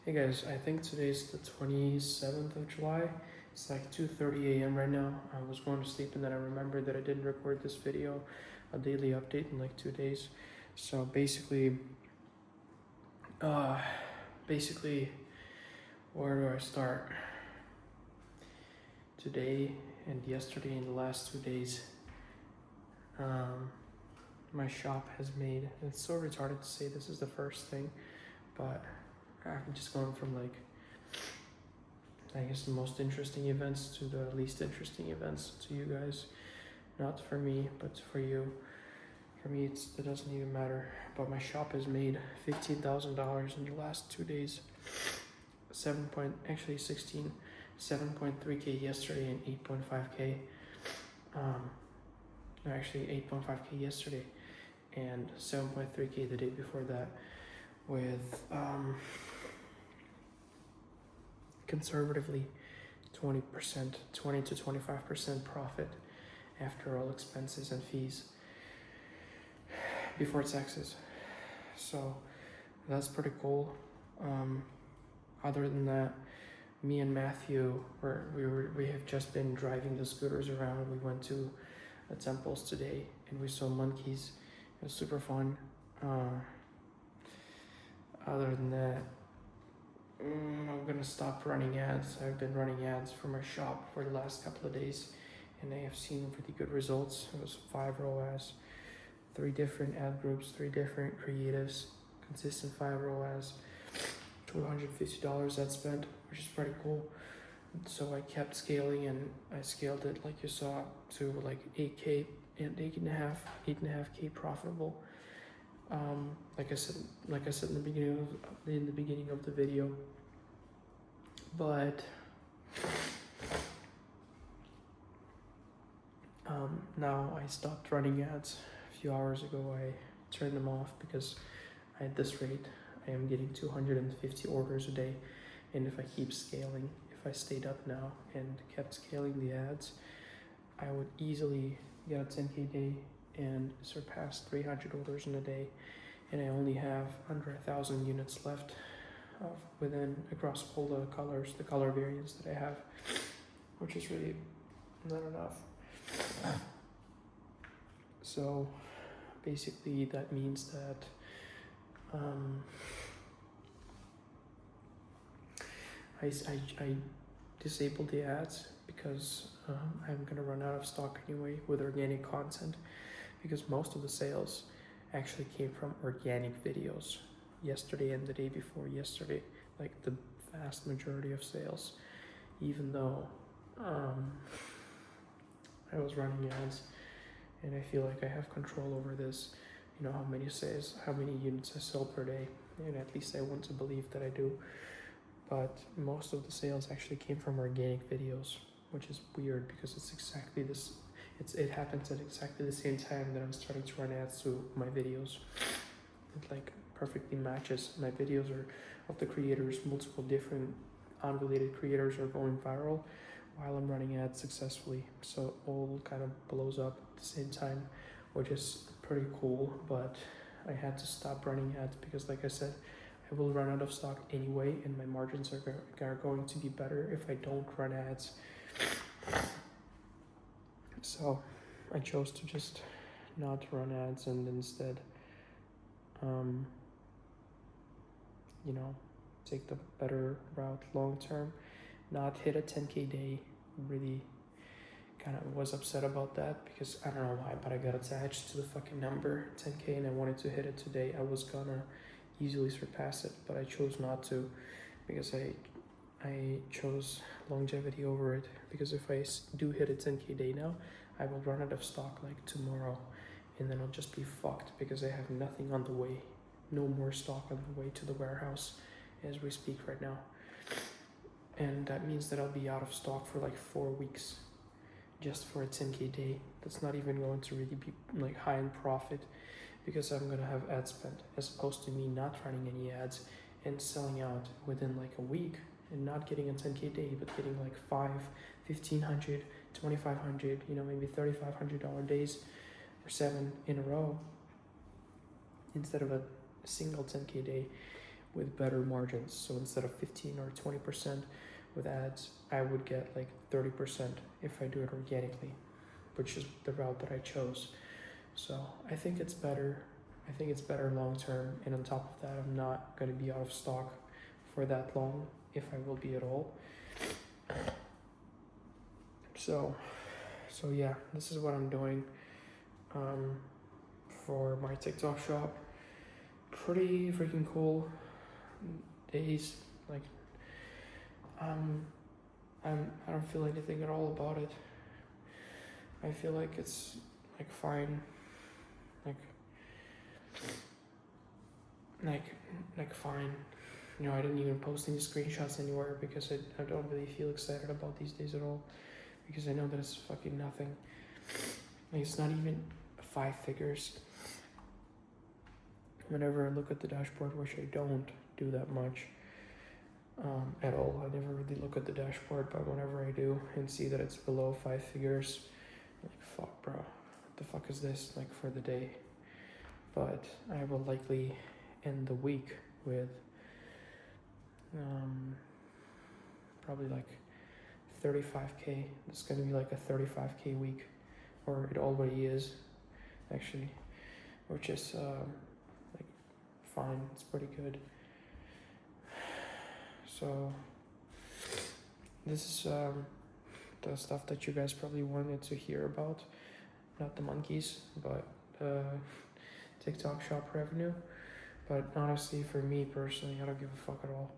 Hey guys, I think today's the 27th of July. It's like 2:30 a.m. right now. I was going to sleep and then I remembered that I didn't record this video, a daily update in like 2 days. So uh, basically, where do I start? Today and yesterday and the last 2 days, my shop has made, it's so retarded to say this is the first thing, but I'm just going from like, I guess the most interesting events to the least interesting events to you guys. Not for me, but for you. For me, it doesn't even matter. But my shop has made $15,000 in the last 2 days. 16, 7.3K yesterday and 8.5K. No, actually 8.5K yesterday and 7.3K the day before that, with conservatively 20%, 20 to 25% profit after all expenses and fees before taxes. So that's pretty cool. Other than that, me and Matthew we have just been driving the scooters around. We went to the temples today and we saw monkeys. It was super fun. Other than that, I'm gonna stop running ads. I've been running ads for my shop for the last couple of days and I have seen really good results. It was 5 ROAS, 3 different ad groups, 3 different creatives, consistent 5 ROAS, $250 ad spent, which is pretty cool. So I kept scaling and I scaled it like you saw to like 8K and 8.5K profitable. Like I said in the beginning of the video. But now I stopped running ads a few hours ago. I turned them off because at this rate I am getting 250 orders a day, and if I keep scaling, if I stayed up now and kept scaling the ads, I would easily get a 10K day and surpass 300 orders in a day, and I only have under 1,000 units left across all the color variants that I have, which is really not enough. So basically that means that I disabled the ads because I'm gonna run out of stock anyway with organic content, because most of the sales actually came from organic videos yesterday and the day before yesterday, like the vast majority of sales, even though I was running ads and I feel like I have control over this, you know, how many units I sell per day, and at least I want to believe that I do. But most of the sales actually came from organic videos, which is weird because it's exactly this. It happens at exactly the same time that I'm starting to run ads to my videos. It like perfectly matches. My videos are of the creators, multiple different unrelated creators are going viral while I'm running ads successfully. So all kind of blows up at the same time, which is pretty cool. But I had to stop running ads because, like I said, I will run out of stock anyway, and my margins are going to be better if I don't run ads. So I chose to just not run ads and instead, you know, take the better route long term, not hit a 10K day. Really kind of was upset about that because I don't know why, but I got attached to the fucking number 10K and I wanted to hit it today. I was gonna easily surpass it, but I chose not to because I chose longevity over it, because if I do hit a 10K day now, I will run out of stock like tomorrow, and then I'll just be fucked because I have nothing on the way, no more stock on the way to the warehouse as we speak right now. And that means that I'll be out of stock for like 4 weeks just for a 10K day. That's not even going to really be like high in profit because I'm gonna have ad spend, as opposed to me not running any ads and selling out within like a week and not getting a 10K day, but getting like $500, $1,500, $2,500, you know, maybe $3,500 days or 7 in a row instead of a single 10K day, with better margins. So instead of 15 or 20% with ads, I would get like 30% if I do it organically, which is the route that I chose. So I think it's better. I think it's better long term. And on top of that, I'm not going to be out of stock for that long, if I will be at all. So yeah, this is what I'm doing for my TikTok shop. Pretty freaking cool days. Like I don't feel anything at all about it. I feel like it's like fine, like fine. You know, I didn't even post any screenshots anywhere because I don't really feel excited about these days at all, because I know that it's fucking nothing. Like, it's not even 5 figures. Whenever I look at the dashboard, which I don't do that much at all, I never really look at the dashboard, but whenever I do and see that it's below 5 figures, I'm like, fuck bro, what the fuck is this, like, for the day? But I will likely end the week with probably like 35k. It's gonna be like a 35k week, or it already is actually, which is like fine. It's pretty good. So this is the stuff that you guys probably wanted to hear about, not the monkeys, but TikTok shop revenue. But honestly, for me personally, I don't give a fuck at all,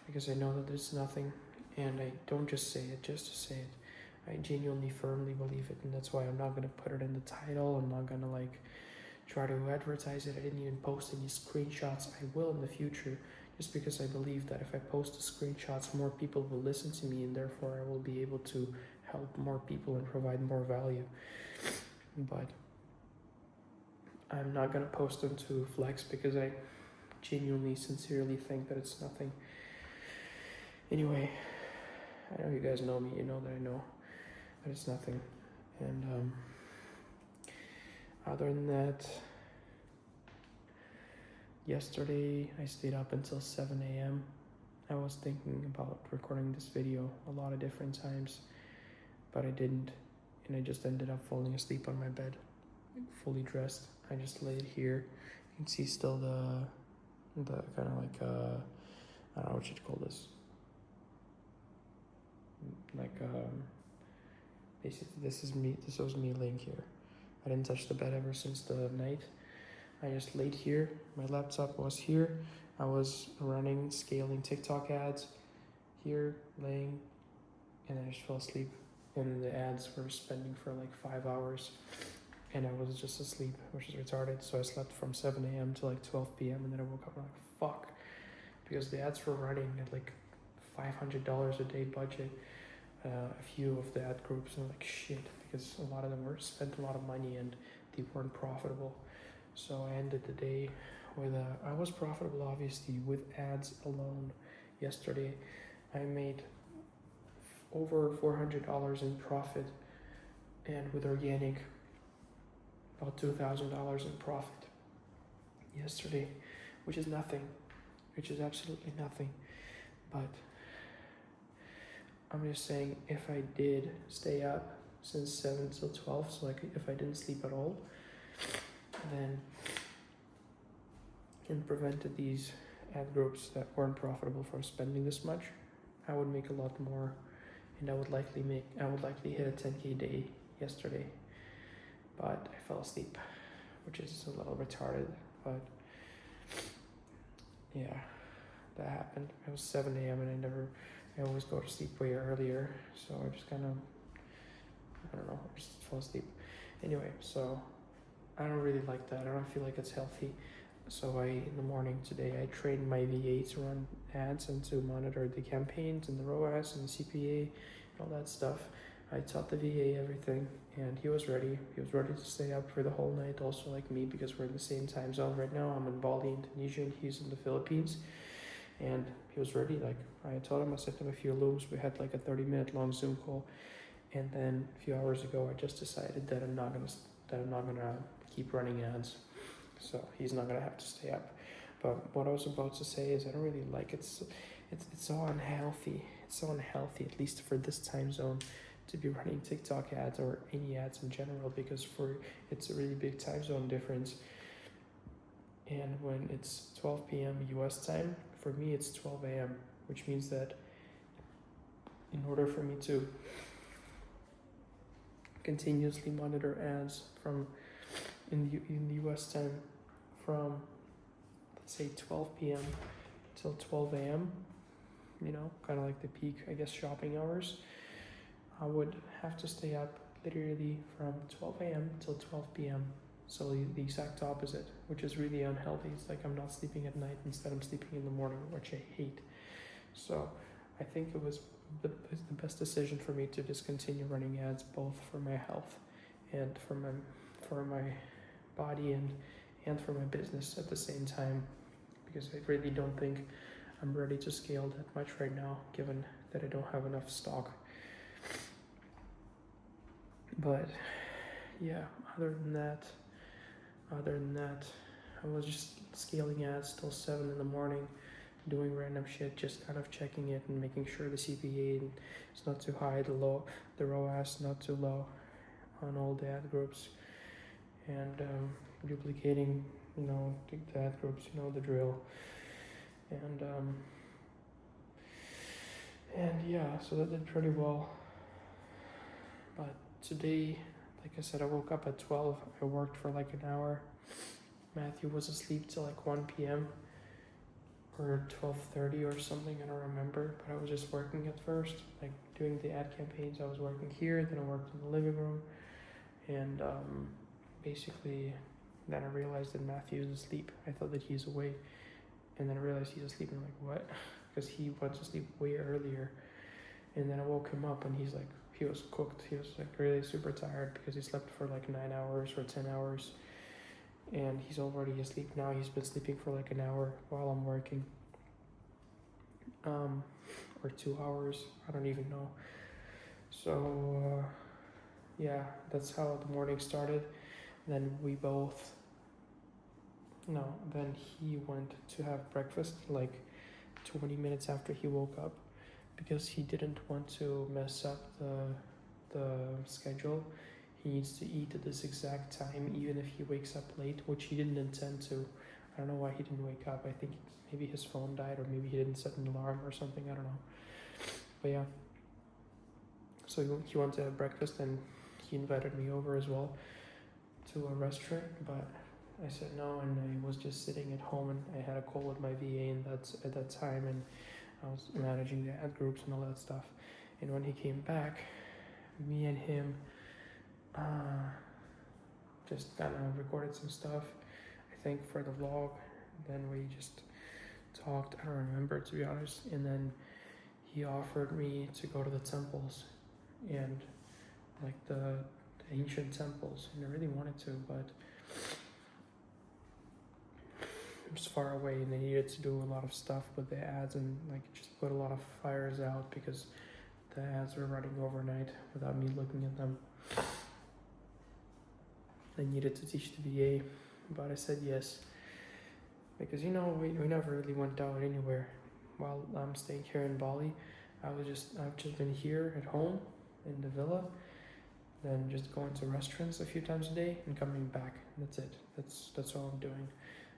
because I know that it's nothing, and I don't just say it just to say it. I genuinely, firmly believe it, and that's why I'm not gonna put it in the title. I'm not gonna like try to advertise it. I didn't even post any screenshots. I will in the future, just because I believe that if I post the screenshots, more people will listen to me, and therefore I will be able to help more people and provide more value. But I'm not gonna post them to flex, because I genuinely, sincerely think that it's nothing. Anyway, I know you guys know me, you know that I know that it's nothing. And other than that, yesterday I stayed up until 7 a.m. I was thinking about recording this video a lot of different times, but I didn't, and I just ended up falling asleep on my bed, fully dressed. I just laid here. You can see still the kind of like I don't know what you'd call this, like basically this was me laying here. I didn't touch the bed ever since the night. I just laid here. My laptop was here. I was running, scaling TikTok ads here, laying, and I just fell asleep. And the ads were spending for like 5 hours, and I was just asleep, which is retarded. So I slept from 7 a.m. to like 12 p.m. and then I woke up and I'm like, fuck, because the ads were running at like $500 a day budget. A few of the ad groups, and I'm like, shit, because a lot of them were spent a lot of money and they weren't profitable. So I ended the day with I was profitable obviously with ads alone. Yesterday I made over $400 in profit, and with organic about $2,000 in profit yesterday, which is nothing, which is absolutely nothing. But I'm just saying, if I did stay up since 7 till 12, so like if I didn't sleep at all, then and prevented these ad groups that weren't profitable from spending this much, I would make a lot more, and I would likely hit a 10k day yesterday. But I fell asleep, which is a little retarded, but yeah, that happened. It was 7 a.m. and I always go to sleep way earlier, so I just kind of, I don't know, just fall asleep. Anyway, so I don't really like that. I don't feel like it's healthy. So in the morning today, I trained my VA to run ads and to monitor the campaigns and the ROAS and the CPA and all that stuff. I taught the VA everything, and he was ready. He was ready to stay up for the whole night, also like me, because we're in the same time zone right now. I'm in Bali, Indonesia, and he's in the Philippines. And he was ready. Like I told him, I sent him a few looms. We had like a 30-minute long Zoom call, and then a few hours ago, I just decided that I'm not gonna keep running ads. So he's not gonna have to stay up. But what I was about to say is I don't really like it's so unhealthy. It's so unhealthy, at least for this time zone, to be running TikTok ads or any ads in general, because for it's a really big time zone difference. And when it's 12 p.m. US time, for me it's 12 a.m., which means that in order for me to continuously monitor ads from in the US time from, let's say, 12 p.m. till 12 a.m., you know, kind of like the peak, I guess, shopping hours, I would have to stay up literally from 12 a.m. till 12 p.m. So the exact opposite, which is really unhealthy. It's like I'm not sleeping at night, instead I'm sleeping in the morning, which I hate. So I think it was the best decision for me to discontinue running ads, both for my health and for my body and for my business at the same time, because I really don't think I'm ready to scale that much right now, given that I don't have enough stock. But yeah, other than that, I was just scaling ads till 7 in the morning, doing random shit, just kind of checking it and making sure the CPA is not too high, the ROAS not too low on all the ad groups, and duplicating, you know, the ad groups, you know, the drill. And yeah, so that did pretty well. But today, like I said, I woke up at 12. I worked for like an hour. Matthew was asleep till like 1 p.m. or 12:30 or something, I don't remember. But I was just working at first, like doing the ad campaigns. I was working here, then I worked in the living room. And basically, then I realized that Matthew is asleep. I thought that he's awake. And then I realized he's asleep, and I'm like, what? Because he went to sleep way earlier. And then I woke him up, and he was cooked. He was like really super tired because he slept for like 9 hours or 10 hours. And he's already asleep now. He's been sleeping for like an hour while I'm working. Or 2 hours. I don't even know. So, yeah, that's how the morning started. Then then he went to have breakfast like 20 minutes after he woke up, because he didn't want to mess up the schedule. He needs to eat at this exact time, even if he wakes up late, which he didn't intend to. I don't know why he didn't wake up. I think maybe his phone died, or maybe he didn't set an alarm or something. I don't know. But yeah. So he wanted to have breakfast, and he invited me over as well to a restaurant, but I said no, and I was just sitting at home, and I had a call with my VA at that time, and I was managing the ad groups and all that stuff. And when he came back, me and him just kind of recorded some stuff, I think, for the vlog. Then we just talked. I don't remember, to be honest. And then he offered me to go to the temples, and like the ancient temples, and I really wanted to, but it was far away, and they needed to do a lot of stuff with the ads, and like just put a lot of fires out because the ads were running overnight without me looking at them. I needed to teach the VA, but I said yes, because you know we never really went out anywhere while I'm staying here in Bali. I've just been here at home in the villa, then just going to restaurants a few times a day and coming back. That's it. That's all I'm doing.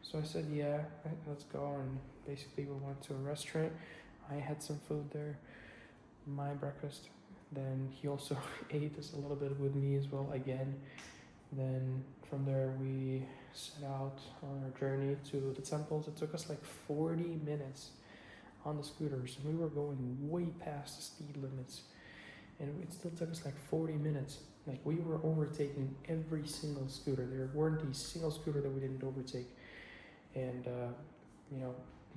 So I said, yeah, let's go. And basically we went to a restaurant. I had some food there, my breakfast. Then he also ate this a little bit with me as well again. Then from there we set out on our journey to the temples. It took us like 40 minutes on the scooters. We were going way past the speed limits, and it still took us like 40 minutes. Like, we were overtaking every single scooter. There weren't a single scooter that we didn't overtake. And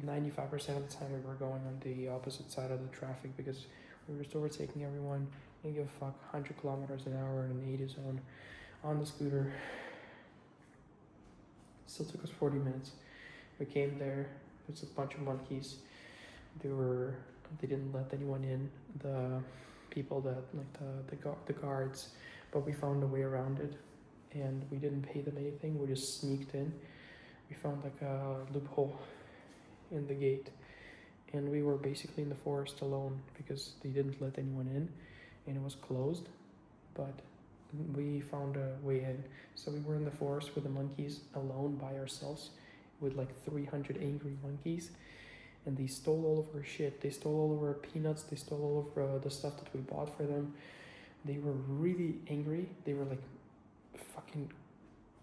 95% of the time we were going on the opposite side of the traffic, because we were just overtaking everyone. Didn't give a fuck. 100 kilometers an hour in an 80 zone on the scooter. Still took us 40 minutes. We came there. There's a bunch of monkeys. They didn't let anyone in. The people that like the guards, but we found a way around it, and we didn't pay them anything. We just sneaked in. we found like a loophole in the gate, and we were basically in the forest alone because they didn't let anyone in, and it was closed. But we found a way in. So we were in the forest with the monkeys alone by ourselves, with like 300 angry monkeys, and they stole all of our shit. They stole all of our peanuts. They stole all of the stuff that we bought for them. They were really angry. They were like fucking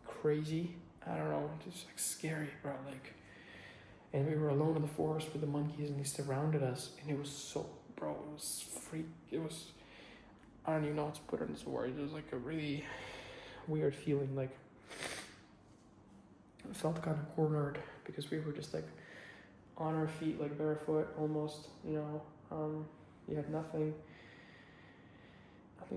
crazy. I don't know, just like scary, bro. Like, and we were alone in the forest with the monkeys, and they surrounded us, and it was so, bro. It was freak. It was. I don't even know how to put it into words. It was like a really weird feeling. Like, I felt kind of cornered because we were just like on our feet, like barefoot almost. You had nothing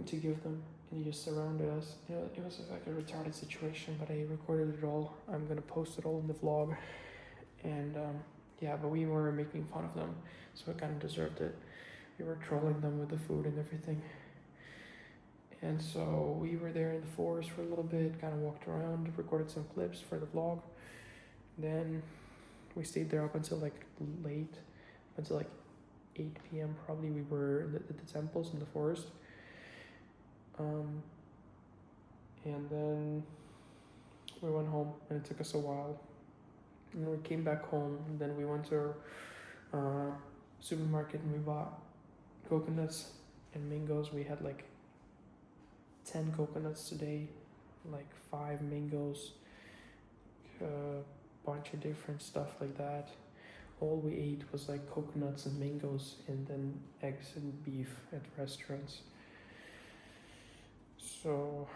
to give them, and you just surrounded us. It was like a retarded situation, but I recorded it all. I'm gonna post it all in the vlog, and yeah, but we were making fun of them, so it kind of deserved it. We were trolling them with the food and everything, and so we were there in the forest for a little bit, kind of walked around, recorded some clips for the vlog. Then we stayed there up until like late, until like 8 p.m. probably. We were at the temples in the forest. And then we went home, and it took us a while. And we came back home, and then we went to our supermarket, and we bought coconuts and mangoes. We had like 10 coconuts today, like 5 mangoes, a bunch of different stuff like that. All we ate was like coconuts and mangoes, and then eggs and beef at restaurants. So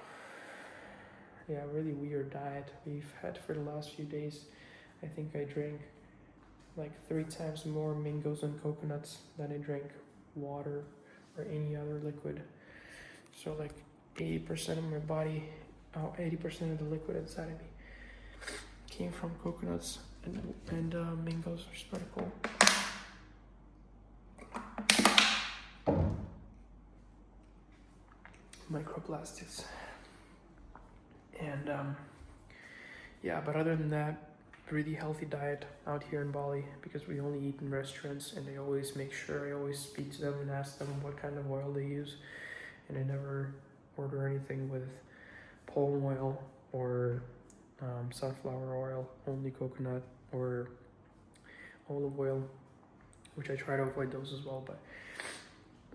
yeah, really weird diet we've had for the last few days. I think I drank like 3 times more mangoes and coconuts than I drank water or any other liquid. So like 80% of my body, 80% of the liquid inside of me came from coconuts and mangoes, which is pretty cool. Microplastics. And yeah, but other than that, really healthy diet out here in Bali, because we only eat in restaurants, and I always make sure I always speak to them and ask them what kind of oil they use, and I never order anything with palm oil or sunflower oil, only coconut or olive oil, which I try to avoid those as well, but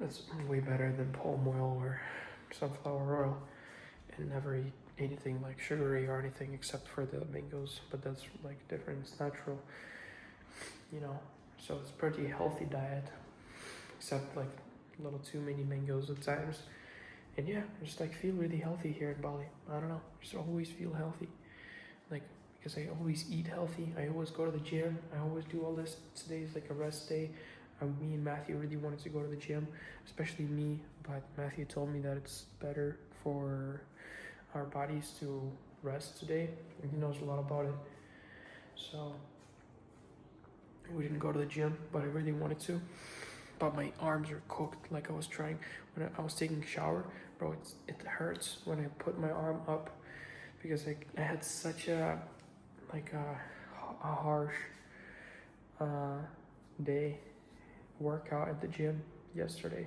it's way better than palm oil or sunflower oil. And never eat anything like sugary or anything except for the mangoes, but that's like different, it's natural, so it's pretty healthy diet, except like a little too many mangoes at times. And yeah, I just like feel really healthy here in Bali. I don't know, just always feel healthy, like, because I always eat healthy, I always go to the gym, I always do all this. Today's like a rest day. Me and Matthew really wanted to go to the gym, especially me, but Matthew told me that it's better for our bodies to rest today, and he knows a lot about it. So we didn't go to the gym, but I really wanted to. But my arms are cooked. Like I was trying when I was taking a shower, bro. It hurts when I put my arm up, because I had such a harsh day workout at the gym yesterday.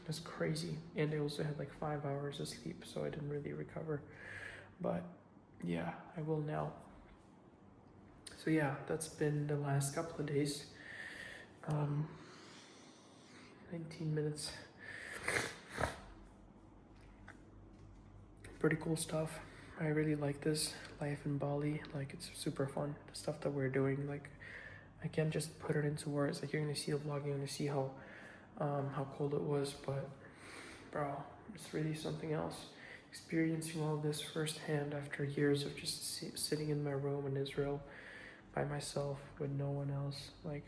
It was crazy, and I also had like 5 hours of sleep, so I didn't really recover. But yeah, I will now. So yeah, that's been the last couple of days. 19 minutes. Pretty cool stuff. I really like this life in Bali. Like, it's super fun. The stuff that we're doing, like, I can't just put it into words. Like, you're gonna see the vlog, you're gonna see how cold it was, but bro, it's really something else. Experiencing all this firsthand after years of just sitting in my room in Israel by myself with no one else, like,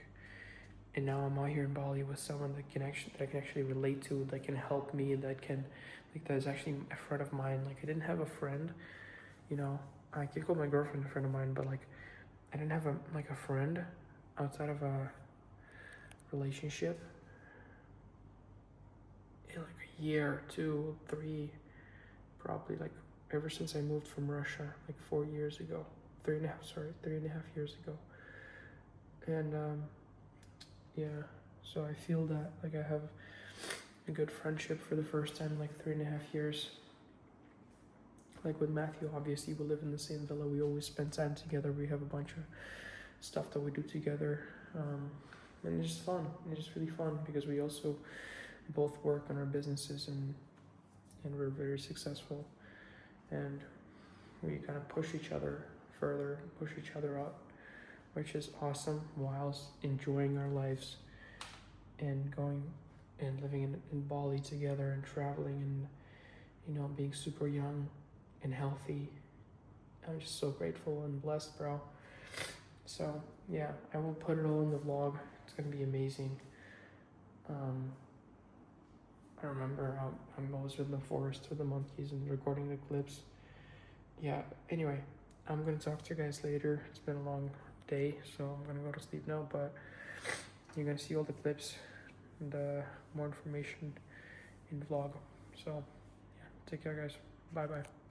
and now I'm out here in Bali with someone that I can actually relate to, that can help me, that is actually a friend of mine. Like, I didn't have a friend, I can call my girlfriend a friend of mine, but like, I didn't have a friend outside of a relationship in like a year, 2, 3, probably, like ever since I moved from Russia, like 4 years ago. 3.5 years ago. And yeah, so I feel that like I have a good friendship for the first time in like 3.5 years. Like with Matthew, obviously we live in the same villa. We always spend time together. We have a bunch of stuff that we do together, and it's just fun. It's just really fun because we also both work on our businesses, and we're very successful, and we kind of push each other further, push each other out, which is awesome, whilst enjoying our lives and going and living in Bali together and traveling and, you know, being super young and healthy. I'm just so grateful and blessed, bro. So yeah, I will put it all in the vlog. It's gonna be amazing. I remember I was in the forest with the monkeys and recording the clips. Yeah, anyway, I'm gonna talk to you guys later. It's been a long day, so I'm gonna go to sleep now, but you're gonna see all the clips and more information in the vlog. So yeah, take care guys. Bye bye.